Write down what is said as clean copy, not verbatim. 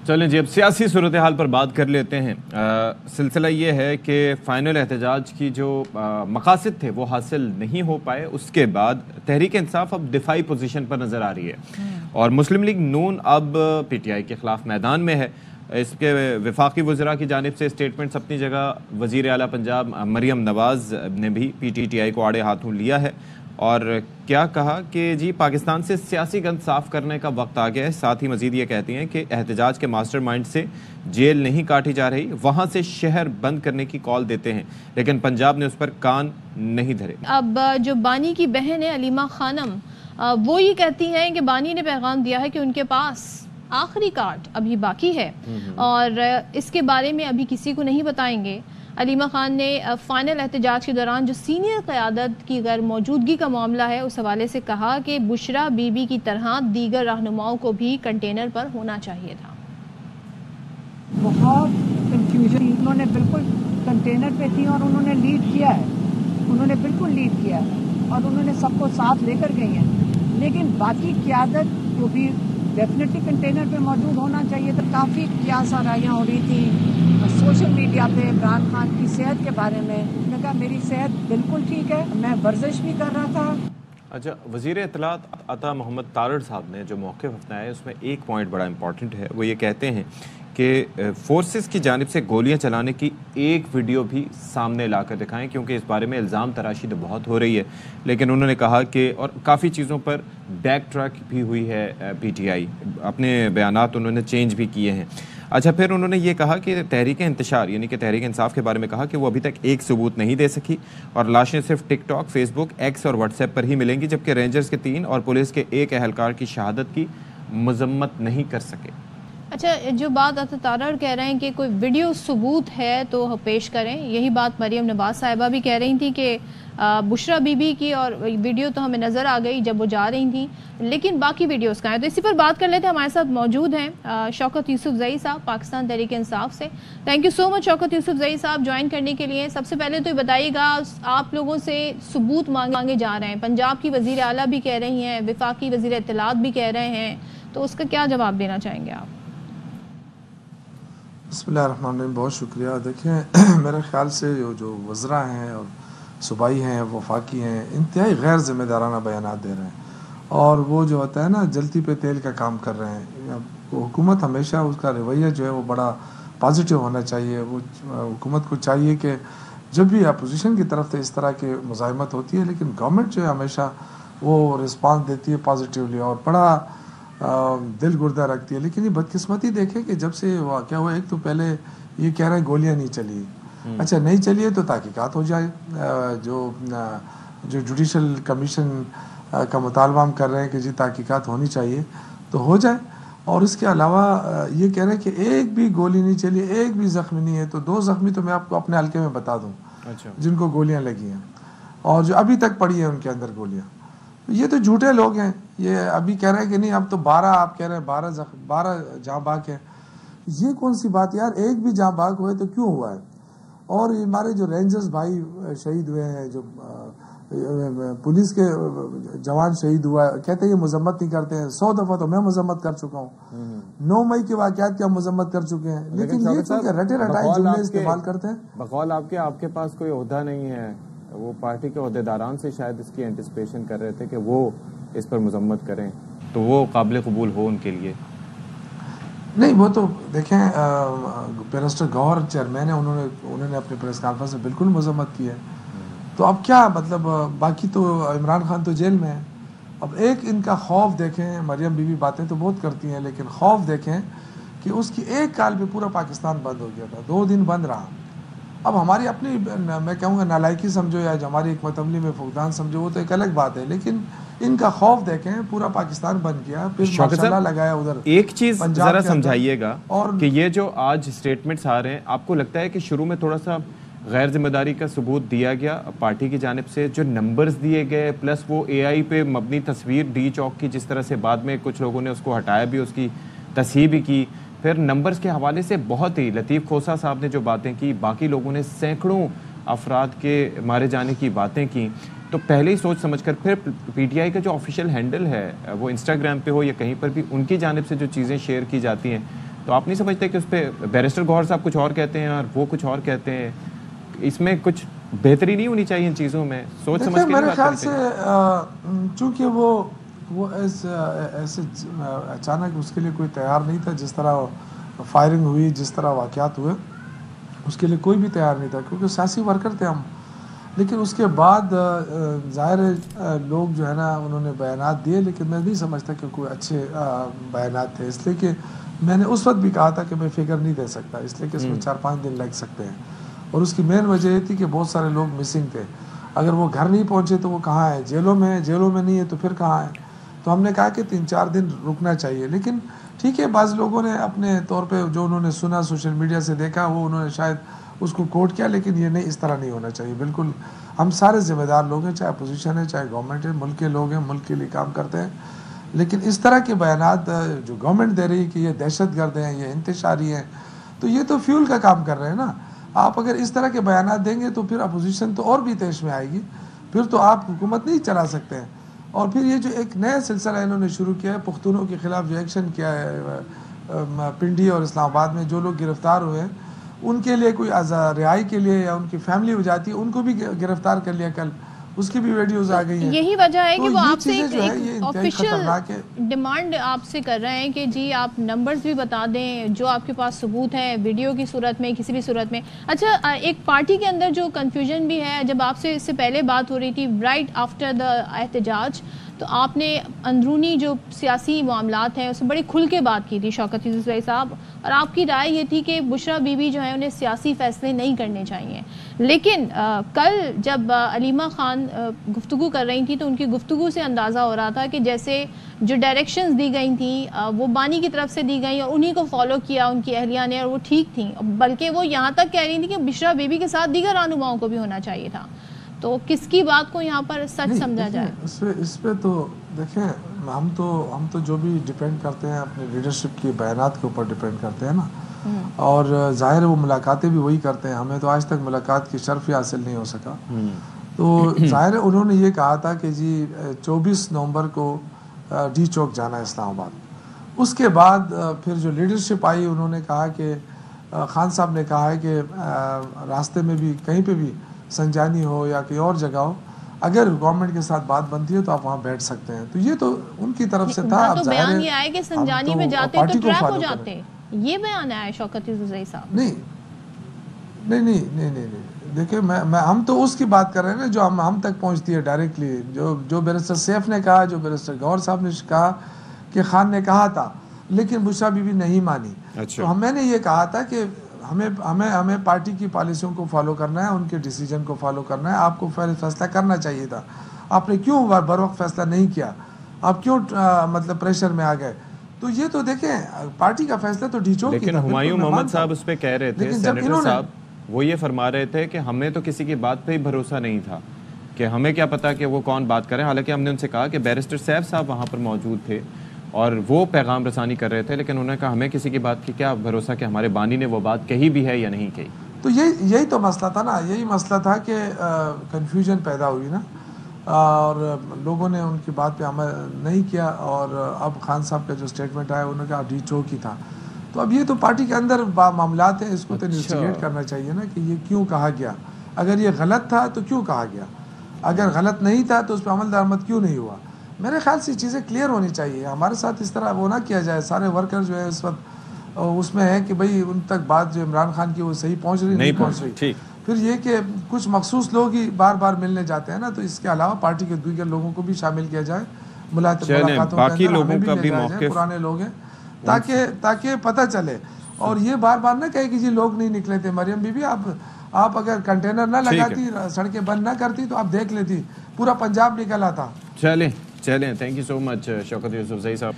چلیں جی اب سیاسی صورتحال پر بات کر لیتے ہیں۔ سلسلہ یہ ہے کہ فائنل احتجاج کی جو مقاصد تھے وہ حاصل نہیں ہو پائے، اس کے بعد تحریک انصاف اب دفاعی پوزیشن پر نظر آ رہی ہے اور مسلم لیگ نون اب پی ٹی آئی کے خلاف میدان میں ہے۔ اس کے وفاقی وزراء کی جانب سے سٹیٹمنٹس اپنی جگہ، وزیر اعلیٰ پنجاب مریم نواز نے بھی پی ٹی آئی کو آڑے ہاتھوں لیا ہے اور کیا کہا کہ جی پاکستان سے سیاسی گند صاف کرنے کا وقت آ گیا ہے۔ ساتھ ہی مزید یہ کہتی ہیں کہ احتجاج کے ماسٹر مائنڈ سے جیل نہیں کاٹی جا رہی، وہاں سے شہر بند کرنے کی کال دیتے ہیں، لیکن پنجاب نے اس پر کان نہیں دھرے۔ اب جو بانی کی بہن ہے علیمہ خانم، وہ یہ کہتی ہیں کہ بانی نے پیغام دیا ہے کہ ان کے پاس آخری کارڈ ابھی باقی ہے اور اس کے بارے میں ابھی کسی کو نہیں بتائیں گے۔ علیمہ خان نے فائنل احتجاج کے دوران جو سینئر قیادت کی غیر موجودگی کا معاملہ ہے اس حوالے سے کہا کہ بشرا بی بی کی طرح دیگر رہنماؤں کو بھی کنٹینر پر ہونا چاہیے تھا۔ بہت کنفیوژن، انہوں نے بالکل کنٹینر پہ تھی اور انہوں نے لیڈ کیا ہے، انہوں نے بالکل لیڈ کیا ہے اور انہوں نے سب کو ساتھ لے کر گئی ہیں، لیکن باقی قیادت کو بھی ڈیفینیٹلی کنٹینر پہ موجود ہونا چاہیے تھا۔ کافی قیاس آرائیاں ہو رہی تھی سوشل میڈیا پہ عمران خان کی صحت کے بارے میں، نے کہا میری صحت بالکل ٹھیک ہے، میں ورزش بھی کر رہا تھا۔ اچھا، وزیر اطلاعات عطا محمد تارڑ صاحب نے جو موقف اپنایا ہے اس میں ایک پوائنٹ بڑا امپورٹنٹ ہے، وہ یہ کہتے ہیں کہ فورسز کی جانب سے گولیاں چلانے کی ایک ویڈیو بھی سامنے لا کر دکھائیں، کیونکہ اس بارے میں الزام تراشی تو بہت ہو رہی ہے، لیکن انہوں نے کہا کہ اور کافی چیزوں پر بیک ٹریک بھی ہوئی ہے پی ٹی آئی، اپنے بیانات انہوں نے چینج بھی کیے ہیں۔ اچھا، پھر انہوں نے یہ کہا کہ تحریک انتشار یعنی کہ تحریک انصاف کے بارے میں کہا کہ وہ ابھی تک ایک ثبوت نہیں دے سکی اور لاشیں صرف ٹک ٹاک، فیس بک، ایکس اور واٹس ایپ پر ہی ملیں گی، جبکہ رینجرز کے 3 اور پولیس کے 1 اہلکار کی شہادت کی مذمت نہیں کر سکے۔ اچھا، جو بات عطا تارڑ کہہ رہے ہیں کہ کوئی ویڈیو ثبوت ہے تو پیش کریں، یہی بات مریم نواز صاحبہ بھی کہہ رہی تھی کہ بشرا بی بی کی اور ویڈیو تو ہمیں نظر آ گئی جب وہ جا رہی تھیں، لیکن باقی ویڈیوز کا ہے، تو اسی پر بات کر لیتے ہیں۔ ہمارے ساتھ موجود ہیں شوکت یوسف زئی صاحب پاکستان تحریک انصاف سے۔ تھینک یو سو مچ شوکت یوسف زئی صاحب جوائن کرنے کے لیے۔ سب سے پہلے تو یہ بتائیے گا، آپ لوگوں سے ثبوت مانگے جا رہے ہیں، پنجاب کی وزیر اعلیٰ بھی کہہ رہی ہیں، وفاقی وزیر اطلاعات بھی کہہ رہے ہیں، تو اس کا کیا جواب دینا چاہیں گے آپ؟ بسم اللہ الرحمن الرحیم، بہت شکریہ۔ دیکھیں، میرے خیال سے جو وزراء ہیں اور صوبائی ہیں، وفاقی ہیں، انتہائی غیر ذمہ دارانہ بیانات دے رہے ہیں اور وہ جو ہوتا ہے نا جلتی پہ تیل کا کام کر رہے ہیں۔ حکومت ہمیشہ اس کا رویہ جو ہے وہ بڑا پازیٹیو ہونا چاہیے۔ وہ حکومت کو چاہیے کہ جب بھی اپوزیشن کی طرف سے اس طرح کی مزاحمت ہوتی ہے، لیکن گورنمنٹ جو ہے ہمیشہ وہ رسپانس دیتی ہے پازیٹیولی اور بڑا دل گردہ رکھتی ہے۔ لیکن یہ بدقسمتی دیکھیں کہ جب سے واقعہ ہوا، ایک تو پہلے یہ کہہ رہے ہیں گولیاں نہیں چلی، اچھا نہیں چلی ہے تو تحقیقات ہو جائے، جو جوڈیشل کمیشن کا مطالبہ ہم کر رہے ہیں کہ جی تحقیقات ہونی چاہیے تو ہو جائے، اور اس کے علاوہ یہ کہہ رہے ہیں کہ ایک بھی گولی نہیں چلی، ایک بھی زخمی نہیں ہے، تو 2 زخمی تو میں آپ کو اپنے حلقے میں بتا دوں جن کو گولیاں لگی ہیں اور جو ابھی تک پڑی ہیں ان کے اندر گولیاں۔ یہ تو جھوٹے لوگ ہیں، یہ ابھی کہہ رہے ہیں کہ نہیں اب تو 12 آپ کہہ رہے ہیں 12 جاں باغ ہیں۔ یہ کون سی بات یار، ایک بھی جاں باغ ہوئے تو کیوں ہوا ہے؟ اور ہمارے جو رینجرز بھائی شہید ہوئے ہیں، جو پولیس کے جوان شہید ہوا ہے، کہتے ہیں یہ مذمت نہیں کرتے ہیں، 100 دفعہ تو میں مذمت کر چکا ہوں، 9 مئی کے واقعات کی ہم مذمت کر چکے ہیں، لیکن یہ چونکہ رٹے رٹائے جملے استعمال کرتے ہیں۔ بقول آپ کے پاس کوئی عہدہ نہیں ہے، وہ پارٹی کے عہدیداران سے شاید اس کی اینٹیسپیشن کر رہے تھے کہ وہ اس پر مذمت کریں تو وہ قابل قبول ہو ان کے لیے۔ نہیں، وہ تو دیکھیں بیرسٹر گوہر چیئرمین ہیں، انہوں نے اپنے پریس کانفرنس میں بالکل مذمت کی ہے، تو اب کیا مطلب، باقی تو عمران خان تو جیل میں ہے۔ اب ایک ان کا خوف دیکھیں، مریم بی بی باتیں تو بہت کرتی ہیں لیکن خوف دیکھیں کہ اس کی ایک کال پہ پورا پاکستان بند ہو گیا تھا، 2 دن بند رہا۔ اب ہماری اپنی میں کہوں گا نالائکی سمجھو یا جو ہماری حکمت عملی میں فقدان سمجھو، وہ تو ایک الگ بات ہے، لیکن ان کا خوف دیکھیں، پورا پاکستان بن گیا، پھر ماشاءاللہ لگایا ادھر۔ ایک چیز ذرا سمجھائیے گا کہ یہ جو آج سٹیٹمنٹس آ رہے ہیں، آپ کو لگتا ہے کہ شروع میں تھوڑا سا غیر ذمہ داری کا ثبوت دیا گیا پارٹی کی جانب سے، جو نمبرز دیے گئے پلس وہ اے آئی پہ مبنی تصویر ڈی چوک کی، جس طرح سے بعد میں کچھ لوگوں نے اس کو ہٹایا بھی، اس کی تصحیح بھی کی، پھر نمبرز کے حوالے سے بہت ہی لطیف کھوسا صاحب نے جو باتیں کی، باقی لوگوں نے سینکڑوں افراد کے مارے جانے کی باتیں کی، تو پہلے ہی سوچ سمجھ کر پھر پی ٹی آئی کا جو آفیشیل ہینڈل ہے وہ انسٹاگرام پہ ہو یا کہیں پر بھی ان کی جانب سے جو چیزیں شیئر کی جاتی ہیں تو آپ نہیں سمجھتے کہ اس پہ بیرسٹر گوہر صاحب کچھ اور کہتے ہیں اور وہ کچھ اور کہتے ہیں؟ اس میں کچھ بہتری نہیں ہونی چاہیے ان چیزوں میں؟ سوچ سمجھ کے میرے خیال سے چونکہ وہ ایسے اچانک اس کے لیے کوئی تیار نہیں تھا، جس طرح فائرنگ ہوئی، جس طرح واقعات ہوئے، اس کے لیے کوئی بھی تیار نہیں تھا، کیونکہ سیاسی ورکر تھے ہم. لیکن اس کے بعد ظاہر لوگ جو ہے نا انہوں نے بیانات دیے، لیکن میں نہیں سمجھتا کہ کوئی اچھے بیانات تھے، اس لیے کہ میں نے اس وقت بھی کہا تھا کہ میں فگر نہیں دے سکتا، اس لیے کہ اس میں 4-5 دن لگ سکتے ہیں. اور اس کی مین وجہ یہ تھی کہ بہت سارے لوگ مسنگ تھے. اگر وہ گھر نہیں پہنچے تو وہ کہاں ہے؟ جیلوں میں ہے. جیلوں میں نہیں ہے تو پھر کہاں ہے؟ تو ہم نے کہا کہ 3-4 دن رکنا چاہیے. لیکن ٹھیک ہے، بعض لوگوں نے اپنے طور پہ جو انہوں نے سنا، سوشل میڈیا سے دیکھا، وہ انہوں نے شاید اس کو کوٹ کیا، لیکن یہ نہیں، اس طرح نہیں ہونا چاہیے. بالکل ہم سارے ذمہ دار لوگ ہیں، چاہے اپوزیشن ہے، چاہے گورنمنٹ ہے، ملک کے لوگ ہیں، ملک کے لیے کام کرتے ہیں. لیکن اس طرح کے بیانات جو گورنمنٹ دے رہی ہے کہ یہ دہشت گرد ہیں، یہ انتشاری ہیں، تو یہ تو فیول کا کام کر رہے ہیں نا. آپ اگر اس طرح کے بیانات دیں گے تو پھر اپوزیشن تو اور بھی تیش میں آئے گی، پھر تو آپ حکومت نہیں چلا سکتے ہیں. اور پھر یہ جو ایک نیا سلسلہ انہوں نے شروع کیا ہے، پختونوں کے خلاف جو ایکشن کیا ہے پنڈی اور اسلام آباد میں، جو لوگ گرفتار ہوئے ہیں ان کے لیے کوئی رہائی کے لیے، یا ان کی فیملی ہو جاتی ہے ان کو بھی گرفتار کر لیا کل، اس کی بھی ویڈیوز آ گئی ہیں. یہی وجہ ہے کہ وہ آپ سے ایک آفیشیل ڈیمانڈ آپ سے کر رہے ہیں کہ جی آپ نمبرز بھی بتا دیں، جو آپ کے پاس ثبوت ہیں ویڈیو کی صورت میں، کسی بھی صورت میں. اچھا، ایک پارٹی کے اندر جو کنفیوژن بھی ہے، جب آپ سے اس سے پہلے بات ہو رہی تھی رائٹ آفٹر دا احتجاج، تو آپ نے اندرونی جو سیاسی معاملات ہیں اس میں بڑی کھل کے بات کی تھی شوکت یوسف زئی صاحب، اور آپ کی رائے یہ تھی کہ بشرا بی بی جو ہیں انہیں سیاسی فیصلے نہیں کرنے چاہیے. لیکن کل جب علیمہ خان گفتگو کر رہی تھی تو ان کی گفتگو سے اندازہ ہو رہا تھا کہ جیسے جو ڈائریکشنز دی گئی تھیں وہ بانی کی طرف سے دی گئیں اور انہی کو فالو کیا ان کی اہلیہ نے، اور وہ ٹھیک تھیں. بلکہ وہ یہاں تک کہہ رہی تھی کہ بشرا بی بی کے ساتھ دیگر رہنماؤں کو بھی ہونا چاہیے تھا. تو کس کی بات کو یہاں پر سچ سمجھا جائے؟ اس پہ تو دیکھیں، ہم تو جو بھی ڈیپینڈ کرتے ہیں اپنے لیڈرشپ کے بیانات کے اوپر ڈیپینڈ کرتے ہیں نا. اور ظاہر وہ ملاقاتیں بھی وہی کرتے ہیں، ہمیں تو آج تک ملاقات کی شرف ہی حاصل نہیں ہو سکا. تو ظاہر انہوں نے یہ کہا تھا کہ جی 24 نومبر کو ڈی چوک جانا ہے اسلام آباد. اس کے بعد پھر جو لیڈرشپ آئی انہوں نے کہا کہ خان صاحب نے کہا ہے کہ راستے میں بھی کہیں پہ بھی سنجانی ہو یا کوئی اور جگہ ہو، اگر گورنمنٹ کے ساتھ بات بنتی ہے تو آپ وہاں بیٹھ سکتے ہیں. تو یہ تو ان کی طرف سے تھا. تو بیان یہ آئے کہ سنجانی میں جاتے تو ٹریپ ہو جاتے، یہ بیان آیا شوکت یوسف زئی صاحب. نہیں دیکھیں، ہم تو اس کی بات کر رہے ہیں نا جو ہم تک پہنچتی ہے ڈائریکٹلی، جو بیرسٹر سیف نے کہا، جو بیرسٹر گوہر صاحب نے کہا کہ خان نے کہا تھا لیکن بشرا بی بی نہیں مانی. تو میں نے یہ کہا تھا کہ ہمیں پارٹی کی پالیسیوں کو فالو کرنا ہے، ان کے ڈیسیجن کو فالو کرنا ہے. آپ کو فیصلہ کرنا چاہیے تھا، آپ نے کیوں بر وقت فیصلہ نہیں کیا؟ آپ کیوں مطلب پریشر میں آ گئے؟ تو یہ تو دیکھیں پارٹی کا فیصلہ تو ڈی چوک کی تھا. لیکن ہمایوں محمد صاحب اس پہ کہہ رہے تھے، سینیٹر صاحب وہ یہ فرما رہے تھے کہ ہمیں تو کسی کی بات پہ ہی بھروسہ نہیں تھا، کہ ہمیں کیا پتا کہ وہ کون بات کریں. حالانکہ ہم نے ان سے کہا کہ بیرسٹر سیف صاحب وہاں پر موجود تھے اور وہ پیغام رسانی کر رہے تھے، لیکن انہوں نے کہا ہمیں کسی کی بات کی کیا بھروسہ کہ ہمارے بانی نے وہ بات کہی بھی ہے یا نہیں کہی. تو یہی تو مسئلہ تھا نا، یہی مسئلہ تھا کہ کنفیوژن پیدا ہوئی نا، اور لوگوں نے ان کی بات پہ عمل نہیں کیا. اور اب خان صاحب کا جو اسٹیٹمنٹ آیا انہوں نے کہا ڈی چوک ہی تھا. تو اب یہ تو پارٹی کے اندر معاملات ہیں، اس کو تو انویسٹیگیٹ کرنا چاہیے نا کہ یہ کیوں کہا گیا. اگر یہ غلط تھا تو کیوں کہا گیا، اگر غلط نہیں تھا تو اس پہ عمل درآمد کیوں نہیں ہوا. میرے خیال سے چیزیں کلیئر ہونی چاہیے. ہمارے ساتھ اس طرح وہ نہ کیا جائے. سارے ورکر جو ہے اس وقت اس میں ہے کہ بھئی ان تک بات جو عمران خان کی وہ صحیح پہنچ رہی نہیں پہنچ رہی. پھر یہ کہ کچھ مخصوص لوگ ہی بار بار ملنے جاتے ہیں نا، تو اس کے علاوہ پارٹی کے دیگر لوگوں کو بھی شامل کیا جائے ملاقاتوں کے اندر، ہمیں بھی لے جایا جائے. پرانے لوگ ہیں تاکہ پتہ چلے. اور یہ بار بار نہ کہے کہ جی لوگ نہیں نکلے تھے. مریم بی بی آپ اگر کنٹینر نہ لگاتی، سڑکیں بند نہ کرتی تو آپ دیکھ لیتی پورا پنجاب نکل آتا. چلیں تھینک یو سو مچ شوکت یوسف زئی صاحب.